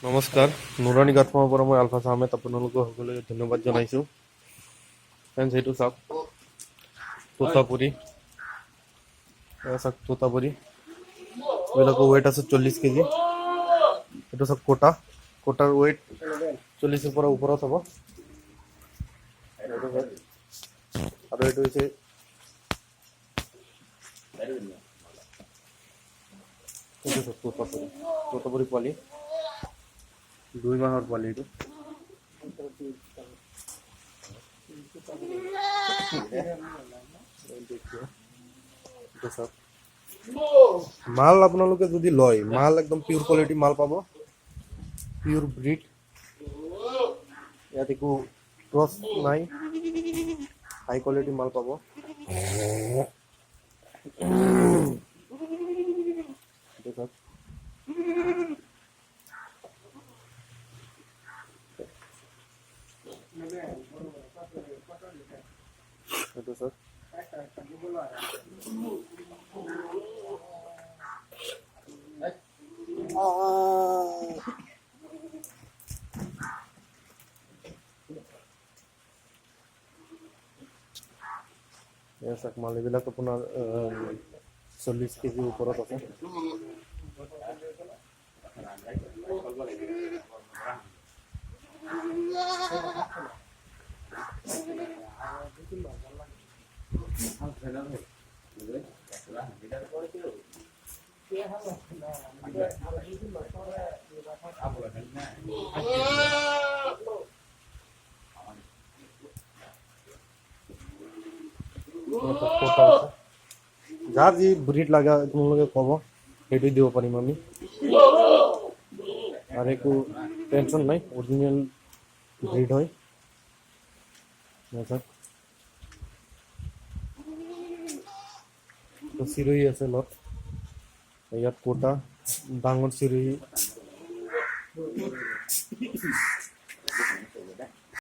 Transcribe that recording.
নমস্কাৰ নুৰানী গাঁথমাৰ পৰা মই আলফাছ আহমেদ আপোনালোকক সকলোকে ধন্যবাদ জনাইছোঁ। ফ্ৰেণ্ডছ এইটো চাওক তোতাপুৰী চাওক তোতাপুৰী এইবিলাকৰ ৱেইট আছে 40 কেজি। এইটো চাওক কোটাৰ ৱেইট 40ৰ পৰা ওপৰত হ'ব। আৰু এইটো হৈছে তোতাপুৰী পোৱালি 2 মাহৰ পোৱালি এইটো। মাল আপোনালোকে যদি লয়, মাল একদম পিওর কোয়ালিটি মাল পাব, পিওর ব্রিড। ইয়াত একো ক্রস নাই, হাই কোয়ালিটি মাল পাব। itu sir ya sak mal এইবিলাক আপোনাৰ 40 কেজি ওপৰত আছে। যাৰ যি ব্ৰিড লাগে তোমালোকে ক'ব, সেইটো দিব পাৰিম আমি। আৰু একো টেনশ্যন নাই, অৰিজিনেল ব্ৰিড হয়। চিৰহি আছে লগত, ইয়াত কোটা ডাঙৰ চিৰহি